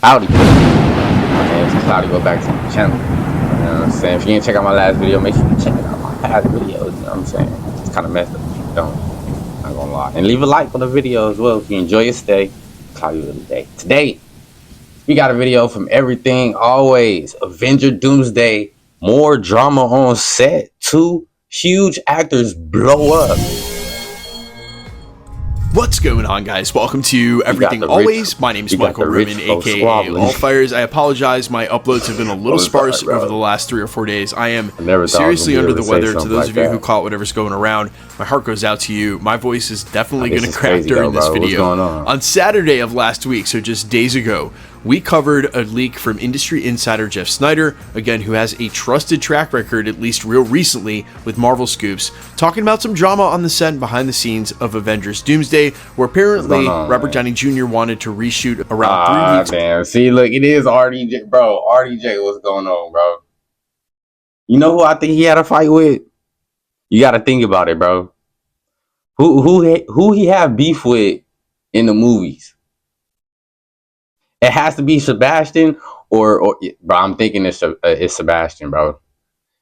Howdy. And it's Cloudy, go back to the channel. You know what I'm saying? If you didn't check out my last video, make sure you check it out my past videos. You know what I'm saying? It's kind of messed up if you don't. Not gonna lie. And leave a like on the video as well if you enjoy your stay. Cloudy of the day. Today, we got a video from Everything Always. Avenger Doomsday. More drama on set. 2 huge actors blow up. What's going on, guys? Welcome to Everything Always. My name is Michael Ruben, aka Allfires. I apologize, my uploads have been a little sparse over the last 3 or 4 days. I am seriously under the weather. To those of you who caught whatever's going around, my heart goes out to you. My voice is definitely going to crack during this video. On Saturday of last week, so just days ago, we covered a leak from industry insider Jeff Sneider, again, who has a trusted track record, at least real recently, with Marvel scoops, talking about some drama on the set and behind the scenes of Avengers Doomsday, where apparently Robert Downey Jr. wanted to reshoot around 3 weeks. Damn. See, look, it is RDJ, bro. RDJ, what's going on, bro? You know who I think he had a fight with? You got to think about it, bro. Who he have beef with in the movies? It has to be Sebastian or bro. I'm thinking it's Sebastian, bro.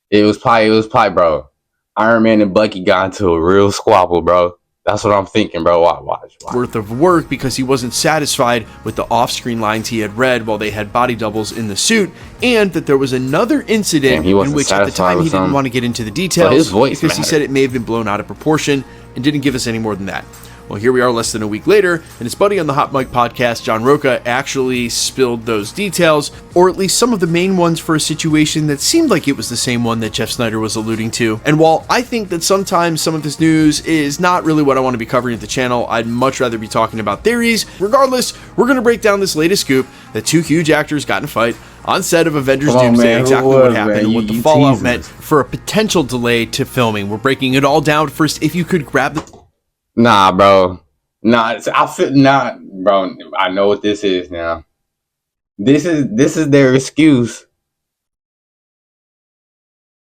It was probably, bro. Iron Man and Bucky got into a real squabble, bro. That's what I'm thinking, bro. Watch. Worth of work because he wasn't satisfied with the off-screen lines he had read while they had body doubles in the suit, and that there was another incident in which at the time he didn't want to get into the details his voice because he said it may have been blown out of proportion and didn't give us any more than that. Well, here we are less than a week later, and his buddy on the Hot Mic podcast, John Roca, actually spilled those details, or at least some of the main ones for a situation that seemed like it was the same one that Jeff Sneider was alluding to. And while I think that sometimes some of this news is not really what I want to be covering at the channel, I'd much rather be talking about theories. Regardless, we're going to break down this latest scoop that 2 huge actors got in a fight on set of Avengers Doomsday, exactly what happened and what the fallout meant for a potential delay to filming. We're breaking it all down. First, if you could grab the... Nah, bro. Nah, bro. I know what this is now. This is their excuse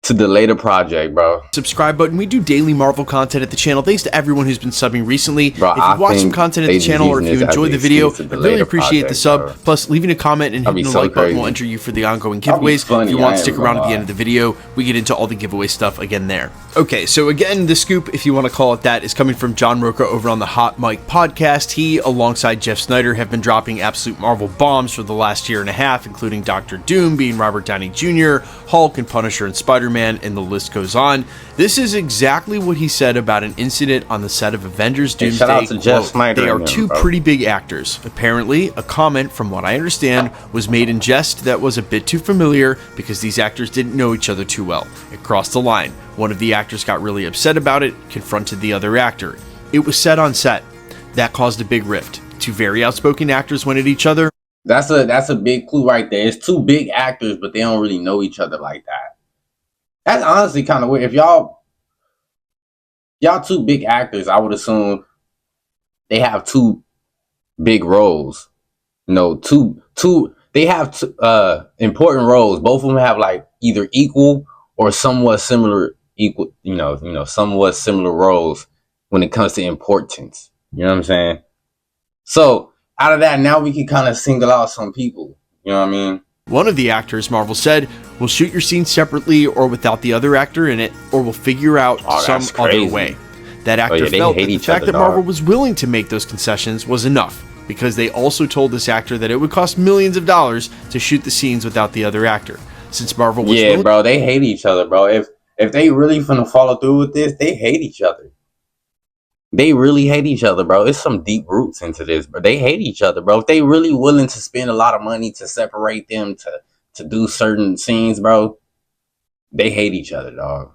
to delay the project, bro. Subscribe button. We do daily Marvel content at the channel. Thanks to everyone who's been subbing recently. Bro, if you watch some content at the channel or if you enjoy the video, I really appreciate the sub. Bro. Plus, leaving a comment and hitting the like button will enter you for the ongoing giveaways. If you want to stick around at the end of the video, we get into all the giveaway stuff again there. Okay, so again, the scoop, if you want to call it that, is coming from John Roca over on the Hot Mic podcast. He, alongside Jeff Sneider, have been dropping absolute Marvel bombs for the last year and a half, including Dr. Doom being Robert Downey Jr., Hulk and Punisher and Spider-Man, and the list goes on. This is exactly what he said about an incident on the set of Avengers Doomsday. Shout out to Jeff Sneider. They are 2 pretty big actors. Apparently, a comment, from what I understand, was made in jest that was a bit too familiar because these actors didn't know each other too well. It crossed the line. One of the actors got really upset about it, confronted the other actor. It was said on set. That caused a big rift. 2 very outspoken actors went at each other. That's a big clue right there. It's 2 big actors, but they don't really know each other like that. That's honestly kind of weird. If y'all 2 big actors, I would assume they have 2 big roles. You know, they have important roles. Both of them have like either equal or somewhat similar somewhat similar roles when it comes to importance. You know what I'm saying? So out of that, now we can kind of single out some people. You know what I mean? One of the actors, Marvel said, will shoot your scene separately or without the other actor in it, or will figure out some other way. That actor felt that the fact that Marvel was willing to make those concessions was enough, because they also told this actor that it would cost millions of dollars to shoot the scenes without the other actor. Since Marvel was bro, they hate each other, bro. If they really finna follow through with this, they hate each other. They really hate each other, bro. It's some deep roots into this, bro. They hate each other, bro. If they really willing to spend a lot of money to separate them to do certain scenes, bro, they hate each other, dog. I'm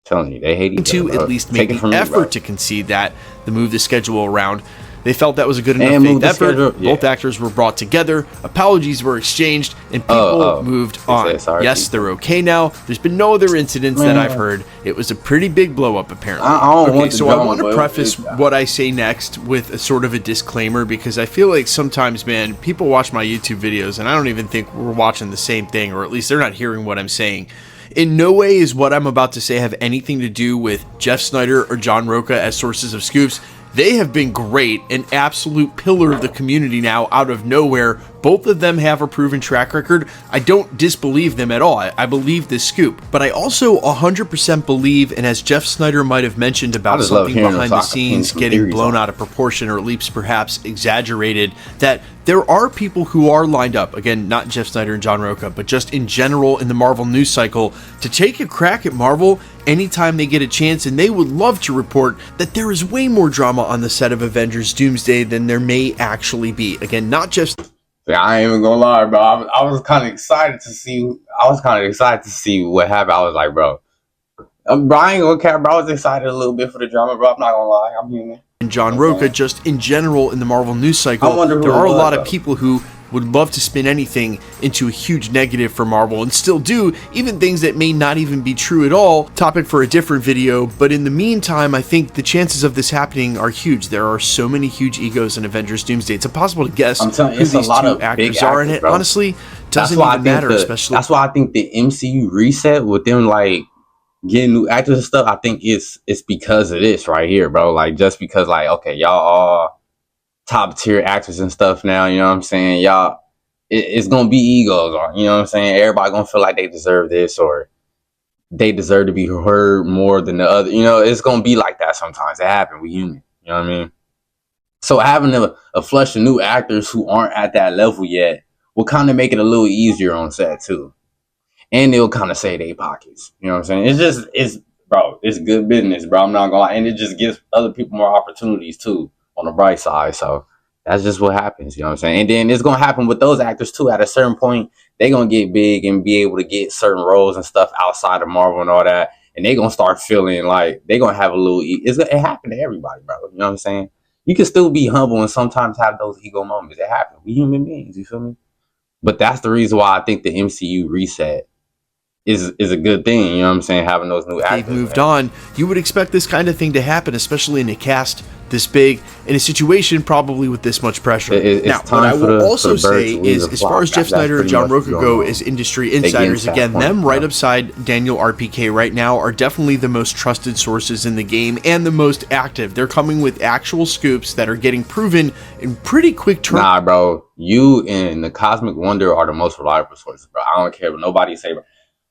telling you, they hate each other, bro. At least make the effort to concede that, to move the schedule around. They felt that was a good enough faith effort. Both actors were brought together, apologies were exchanged, and people moved on. Yes, they're okay now. There's been no other incidents that I've heard. It was a pretty big blow up, apparently. I want to preface what I say next with a sort of a disclaimer, because I feel like sometimes, man, people watch my YouTube videos and I don't even think we're watching the same thing, or at least they're not hearing what I'm saying. In no way is what I'm about to say have anything to do with Jeff Sneider or John Roca as sources of scoops. They have been great, an absolute pillar of the community now out of nowhere. Both of them have a proven track record. I don't disbelieve them at all. I believe this scoop. But I also 100% believe, and as Jeff Snyder might have mentioned about something behind the scenes getting blown out of proportion, or at least perhaps exaggerated, that there are people who are lined up, again, not Jeff Snyder and John Roca, but just in general in the Marvel news cycle, to take a crack at Marvel anytime they get a chance, and they would love to report that there is way more drama on the set of Avengers Doomsday than there may actually be. Again, not just... Yeah, I ain't even gonna lie, bro. I was kind of excited to see. What happened. I was like, bro, I ain't gonna care, bro. I was excited a little bit for the drama, bro. I'm not gonna lie. I'm human. And John Roca, just in general in the Marvel news cycle, there are a lot of people who would love to spin anything into a huge negative for Marvel, and still do, even things that may not even be true at all. Topic for a different video, but in the meantime, I think the chances of this happening are huge. There are so many huge egos in Avengers Doomsday. It's impossible to guess who these two actors are in it. Bro. Honestly, doesn't even matter, especially. That's why I think the MCU reset with them, like, getting new actors and stuff, I think it's because of this right here, bro. Like, just because, like, okay, y'all all top tier actors and stuff now, you know what I'm saying? Y'all, it's gonna be egos, you know what I'm saying? Everybody gonna feel like they deserve this, or they deserve to be heard more than the other. You know, it's gonna be like that sometimes. It happens. We human, you know what I mean? So having a flush of new actors who aren't at that level yet will kind of make it a little easier on set too. And they'll kind of save their pockets. You know what I'm saying? It's good business, bro. I'm not gonna lie. And it just gives other people more opportunities too, on the bright side. So that's just what happens, you know what I'm saying? And then it's gonna happen with those actors too. At a certain point, they're gonna get big and be able to get certain roles and stuff outside of Marvel and all that. And they're gonna start feeling like they're gonna have a little it happened to everybody, bro. You know what I'm saying? You can still be humble and sometimes have those ego moments. It happens. We human beings, you feel me? But that's the reason why I think the MCU reset is a good thing, you know what I'm saying? Having those new actors. They've moved on. You would expect this kind of thing to happen, especially in a cast this big, in a situation probably with this much pressure. Now, what I will also say is, as far as Jeff Snyder and John Roca go as industry insiders, again, them right upside Daniel RPK right now are definitely the most trusted sources in the game and the most active. They're coming with actual scoops that are getting proven in pretty quick terms. Nah, bro, you and the Cosmic Wonder are the most reliable sources, bro. I don't care what nobody say, bro.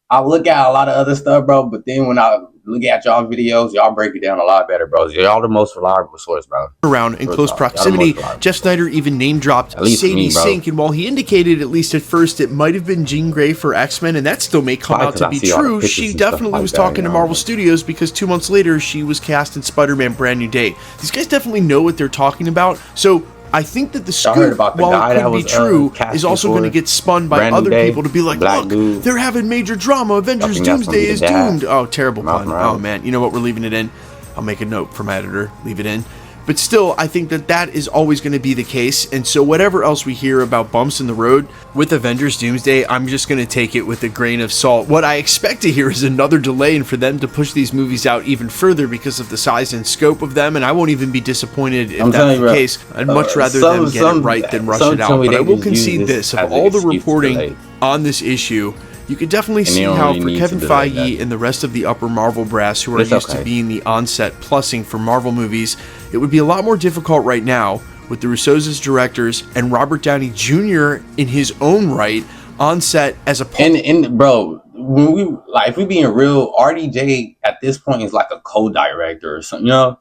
I look at a lot of other stuff, bro, but then when I look at y'all videos, y'all break it down a lot better, bro. Y'all the most reliable source, bro. Around in close proximity, Jeff Snyder even name dropped Sadie Sink, and while he indicated, at least at first, it might have been Jean Grey for X-Men, and that still may come out to be true, she definitely was talking to Marvel Studios, because 2 months later, she was cast in Spider-Man Brand New Day. These guys definitely know what they're talking about, so I think that the scoop, while it could be true, is also going to get spun by other people to be like, look, they're having major drama. Avengers Doomsday is doomed. Oh, terrible pun. Oh, man. You know what? We're leaving it in. I'll make a note for my editor. Leave it in. But still, I think that that is always going to be the case. And so whatever else we hear about bumps in the road with Avengers Doomsday, I'm just going to take it with a grain of salt. What I expect to hear is another delay and for them to push these movies out even further because of the size and scope of them. And I won't even be disappointed if that's the case. I'd much rather them get it right than rush it out. But I will concede this. Of all the reporting on this issue, you could definitely see how for Kevin Feige and the rest of the upper Marvel brass who are used to being the on-set plussing for Marvel movies, it would be a lot more difficult right now with the Russos as directors and Robert Downey Jr. in his own right on set as a and bro, when we if we being real, RDJ at this point is like a co-director or something, you know?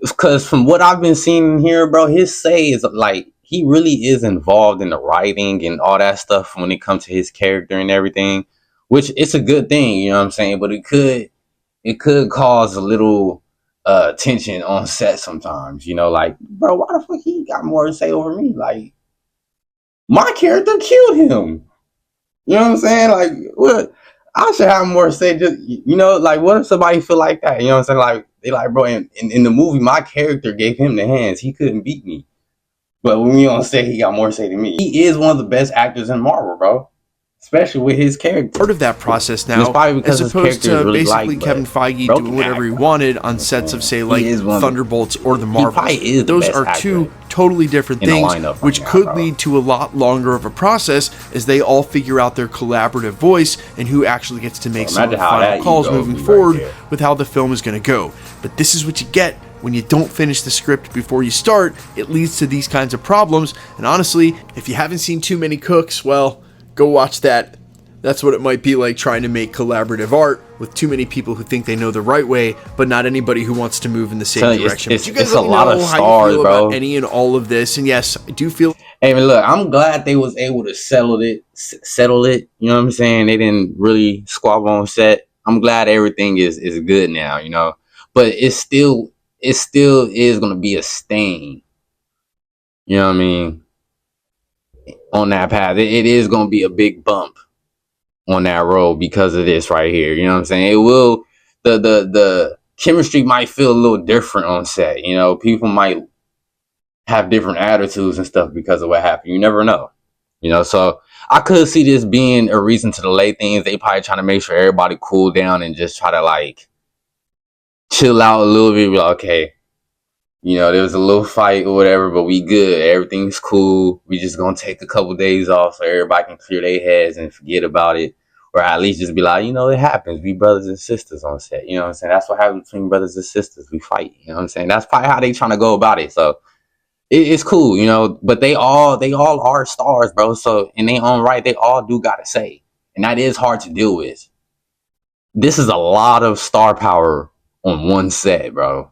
Because from what I've been seeing here, bro, his say is like he really is involved in the writing and all that stuff when it comes to his character and everything, which it's a good thing, you know what I'm saying? But it could cause a little tension on set sometimes, you know, like, bro, why the fuck he got more to say over me? Like, my character killed him. You know what I'm saying? Like, what? I should have more to say. Just, you know, like, what if somebody feel like that? You know what I'm saying? Like, they like, bro, in the movie, my character gave him the hands. He couldn't beat me. But when we on set, he got more to say to me. He is one of the best actors in Marvel, bro. Especially with his character. Part of that process now, as opposed to really basically Kevin Feige doing whatever he wanted on sets of, say, like Thunderbolts or the Marvels. Those are two totally different things, which could lead to a lot longer of a process as they all figure out their collaborative voice and who actually gets to make some of the final calls moving forward with how the film is going to go. But this is what you get when you don't finish the script before you start, it leads to these kinds of problems. And honestly, if you haven't seen Too Many Cooks, well, go watch that. That's what it might be like trying to make collaborative art with too many people who think they know the right way, but not anybody who wants to move in the same direction. It's a lot of stars, bro. About any and all of this. And yes, I do feel. Hey, man, look, I'm glad they was able to settle it. You know what I'm saying? They didn't really squabble on set. I'm glad everything is good now, you know. But it still is gonna be a stain. You know what I mean? On that path, it is gonna be a big bump on that road because of this right here. You know what I'm saying? It will, the chemistry might feel a little different on set. You know, people might have different attitudes and stuff because of what happened. You never know. You know, so I could see this being a reason to delay things. They probably trying to make sure everybody cool down and just try to like chill out a little bit. Be like, okay, you know, there was a little fight or whatever, but we good. Everything's cool. We just gonna take a couple days off so everybody can clear their heads and forget about it. Or at least just be like, you know, it happens. We brothers and sisters on set. You know what I'm saying? That's what happens between brothers and sisters. We fight. You know what I'm saying? That's probably how they trying to go about it. So it's cool, you know. But they all are stars, bro. So in their own right, they all do gotta say. And that is hard to deal with. This is a lot of star power on one set, bro.